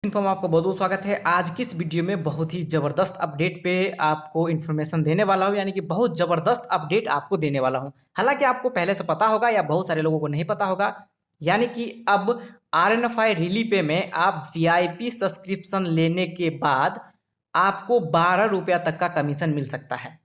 Inform आपको बहुत बहुत स्वागत है। आज की इस वीडियो में बहुत ही ज़बरदस्त अपडेट पे आपको इन्फॉर्मेशन देने वाला हूँ, यानी कि बहुत ज़बरदस्त अपडेट आपको देने वाला हूँ। हालांकि आपको पहले से पता होगा या बहुत सारे लोगों को नहीं पता होगा, यानी कि अब RNFI रिली पे में आप VIP सब्सक्रिप्शन लेने के बाद आपको 12 रुपया तक का कमीशन मिल सकता है।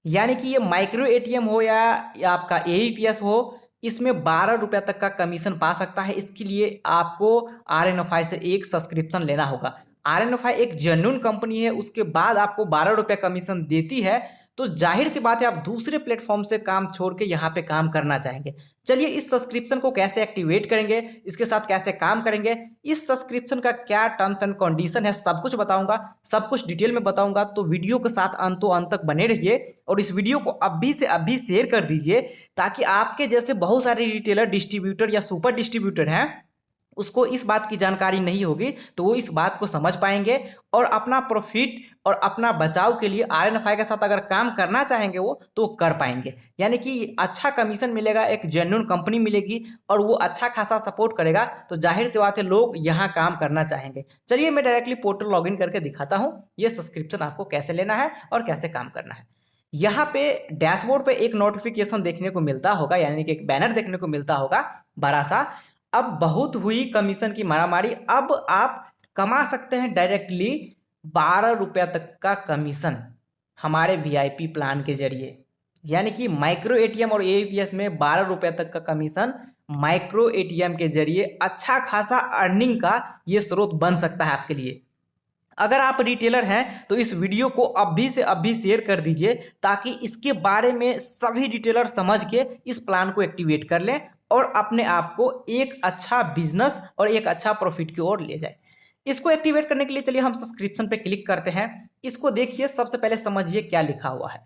यानी कि ये माइक्रो ATM हो या आपका AEPS हो, इसमें 12 रुपया तक का कमीशन पा सकता है। इसके लिए आपको RNFI से एक सब्सक्रिप्शन लेना होगा। RNFI एक जेन्युइन कंपनी है, उसके बाद आपको 12 रुपया कमीशन देती है, तो जाहिर सी बात है आप दूसरे प्लेटफॉर्म से काम छोड़ के यहाँ पे काम करना चाहेंगे। चलिए इस सब्सक्रिप्शन को कैसे एक्टिवेट करेंगे, इसके साथ कैसे काम करेंगे, इस सब्सक्रिप्शन का क्या टर्म्स एंड कंडीशन है, सब कुछ बताऊंगा, सब कुछ डिटेल में बताऊंगा। तो वीडियो के साथ अंतों अंत तक बने रहिए और इस वीडियो को अभी से अभी शेयर कर दीजिए, ताकि आपके जैसे बहुत सारे रिटेलर, डिस्ट्रीब्यूटर या सुपर डिस्ट्रीब्यूटर हैं, उसको इस बात की जानकारी नहीं होगी, तो वो इस बात को समझ पाएंगे और अपना प्रॉफिट और अपना बचाव के लिए RNFI के साथ अगर काम करना चाहेंगे वो तो कर पाएंगे। यानी कि अच्छा कमीशन मिलेगा, एक जेन्युइन कंपनी मिलेगी और वो अच्छा खासा सपोर्ट करेगा, तो जाहिर सी बात है लोग यहाँ काम करना चाहेंगे। चलिए मैं डायरेक्टली पोर्टल लॉगिन करके दिखाता हूँ ये सब्सक्रिप्शन आपको कैसे लेना है और कैसे काम करना है। यहाँ पे डैशबोर्ड पे एक नोटिफिकेशन देखने को मिलता होगा, यानी कि एक बैनर देखने को मिलता होगा बड़ा सा, अब बहुत हुई कमीशन की मारामारी, अब आप कमा सकते हैं डायरेक्टली 12 रुपया तक का कमीशन हमारे VIP प्लान के जरिए। यानी कि माइक्रो ATM और AEPS में 12 रुपया तक का कमीशन माइक्रो ATM के जरिए अच्छा खासा अर्निंग का ये स्रोत बन सकता है आपके लिए। अगर आप रिटेलर हैं तो इस वीडियो को अभी से अभी शेयर कर दीजिए, ताकि इसके बारे में सभी रिटेलर समझ के इस प्लान को एक्टिवेट कर लें और अपने आप को एक अच्छा बिजनेस और एक अच्छा प्रॉफिट की ओर ले जाए। इसको एक्टिवेट करने के लिए चलिए हम सब्सक्रिप्शन पे क्लिक करते हैं। इसको देखिए, सबसे पहले समझिए क्या लिखा हुआ है।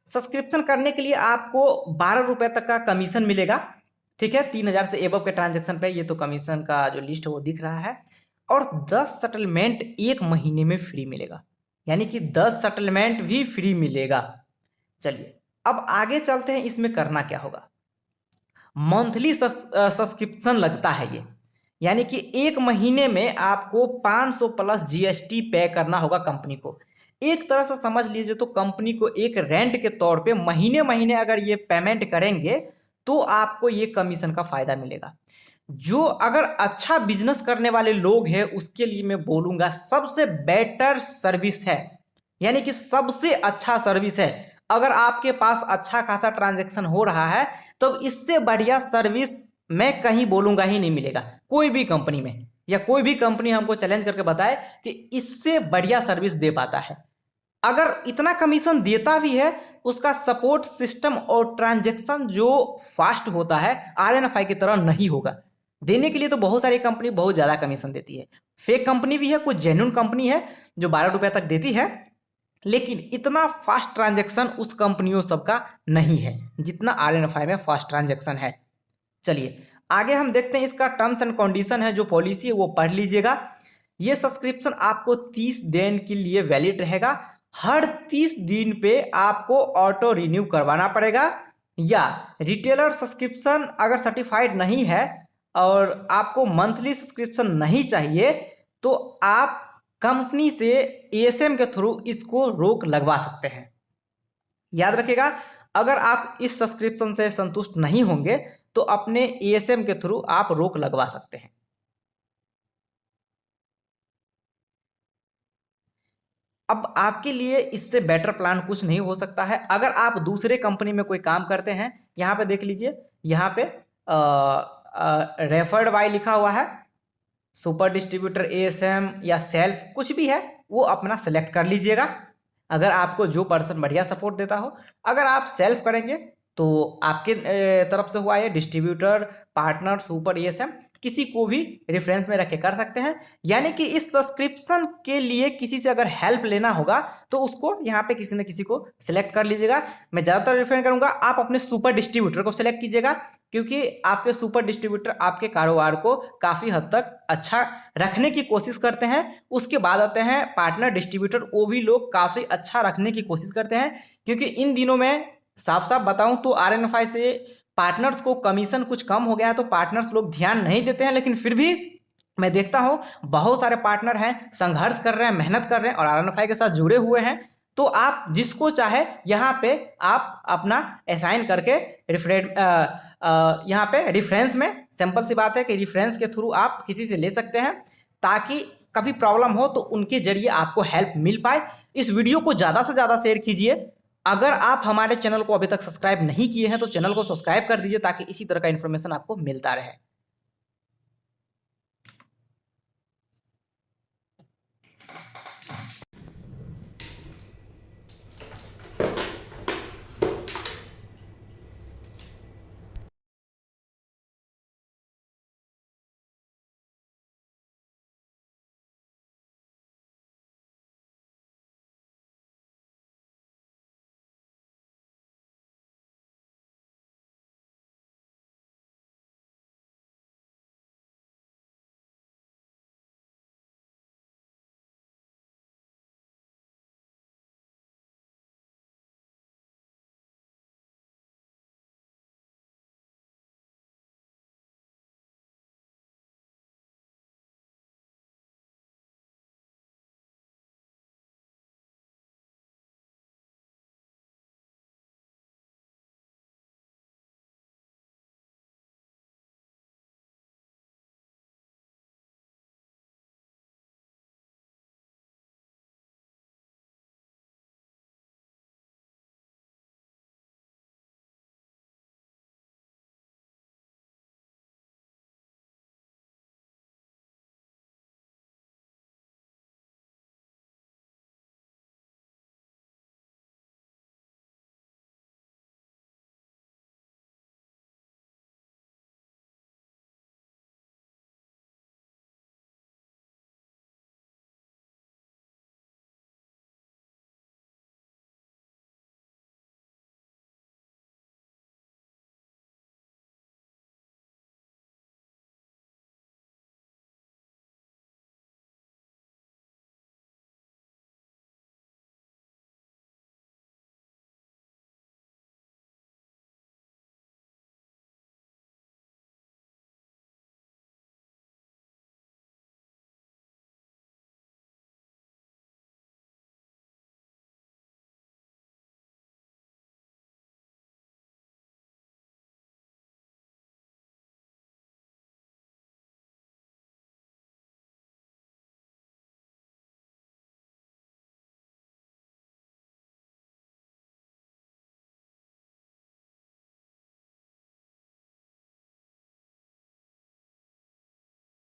सब्सक्रिप्शन करने के लिए आपको 12 रुपए तक का कमीशन मिलेगा, ठीक है। 3000 से एबव के ट्रांजेक्शन पे ये तो कमीशन का जो लिस्ट है वो दिख रहा है, और 10 सेटलमेंट एक महीने में फ्री मिलेगा, यानी कि 10 सेटलमेंट भी फ्री मिलेगा। चलिए अब आगे चलते हैं, इसमें करना क्या होगा। मंथली सब्सक्रिप्शन लगता है ये, यानी कि एक महीने में आपको 500 प्लस GST पे करना होगा कंपनी को। एक तरह से समझ लीजिए तो कंपनी को एक रेंट के तौर पे महीने महीने अगर ये पेमेंट करेंगे तो आपको ये कमीशन का फायदा मिलेगा। जो अगर अच्छा बिजनेस करने वाले लोग हैं उसके लिए मैं बोलूंगा सबसे बेटर सर्विस है, यानी कि सबसे अच्छा सर्विस है। अगर आपके पास अच्छा खासा ट्रांजैक्शन हो रहा है तो इससे बढ़िया सर्विस मैं कहीं बोलूंगा ही नहीं मिलेगा, कोई भी कंपनी में, या कोई भी कंपनी हमको चैलेंज करके बताए कि इससे बढ़िया सर्विस दे पाता है। अगर इतना कमीशन देता भी है, उसका सपोर्ट सिस्टम और ट्रांजैक्शन जो फास्ट होता है RNFI की तरह नहीं होगा। देने के लिए तो बहुत सारी कंपनी बहुत ज़्यादा कमीशन देती है, फेक कंपनी भी है, कुछ जेन्युइन कंपनी है जो 12 रुपये तक देती है, लेकिन इतना फास्ट ट्रांजैक्शन उस कंपनियों सबका नहीं है जितना RNFI में फास्ट ट्रांजैक्शन है। चलिए आगे हम देखते हैं, इसका टर्म्स एंड कंडीशन है, जो पॉलिसी है वो पढ़ लीजिएगा। ये सब्सक्रिप्शन आपको 30 दिन के लिए वैलिड रहेगा। हर 30 दिन पे आपको ऑटो रिन्यू करवाना पड़ेगा, या रिटेलर सब्सक्रिप्शन अगर सर्टिफाइड नहीं है और आपको मंथली सब्सक्रिप्शन नहीं चाहिए तो आप कंपनी से ASM के थ्रू इसको रोक लगवा सकते हैं। याद रखिएगा, अगर आप इस सब्सक्रिप्शन से संतुष्ट नहीं होंगे तो अपने ASM के थ्रू आप रोक लगवा सकते हैं। अब आपके लिए इससे बेटर प्लान कुछ नहीं हो सकता है। अगर आप दूसरे कंपनी में कोई काम करते हैं, यहाँ पे देख लीजिए, यहाँ पे रेफर्ड बाय लिखा हुआ है, सुपर डिस्ट्रीब्यूटर, ASM या सेल्फ कुछ भी है वो अपना सेलेक्ट कर लीजिएगा, अगर आपको जो पर्सन बढ़िया सपोर्ट देता हो। अगर आप सेल्फ करेंगे तो आपके तरफ से हुआ ये डिस्ट्रीब्यूटर, पार्टनर, सुपर, ASM किसी को भी रेफरेंस में रख के कर सकते हैं। यानी कि इस सब्सक्रिप्शन के लिए किसी से अगर हेल्प लेना होगा तो उसको यहाँ पे किसी न किसी को सिलेक्ट कर लीजिएगा। मैं ज़्यादातर रेफर करूँगा आप अपने सुपर डिस्ट्रीब्यूटर को सिलेक्ट कीजिएगा, क्योंकि आपके सुपर डिस्ट्रीब्यूटर आपके कारोबार को काफ़ी हद तक अच्छा रखने की कोशिश करते हैं। उसके बाद आते हैं पार्टनर डिस्ट्रीब्यूटर, वो भी लोग काफ़ी अच्छा रखने की कोशिश करते हैं, क्योंकि इन दिनों में साफ साफ बताऊं तो RNFI से पार्टनर्स को कमीशन कुछ कम हो गया है, तो पार्टनर्स लोग ध्यान नहीं देते हैं, लेकिन फिर भी मैं देखता हूँ बहुत सारे पार्टनर हैं, संघर्ष कर रहे हैं, मेहनत कर रहे हैं और आरएनएफआई के साथ जुड़े हुए हैं। तो आप जिसको चाहे यहाँ पे आप अपना असाइन करके यहाँ पे रेफरेंस में, सिंपल सी बात है कि रेफरेंस के थ्रू आप किसी से ले सकते हैं, ताकि कभी प्रॉब्लम हो तो उनके जरिए आपको हेल्प मिल पाए। इस वीडियो को ज़्यादा से ज़्यादा शेयर कीजिए। अगर आप हमारे चैनल को अभी तक सब्सक्राइब नहीं किए हैं तो चैनल को सब्सक्राइब कर दीजिए, ताकि इसी तरह का इन्फॉर्मेशन आपको मिलता रहे।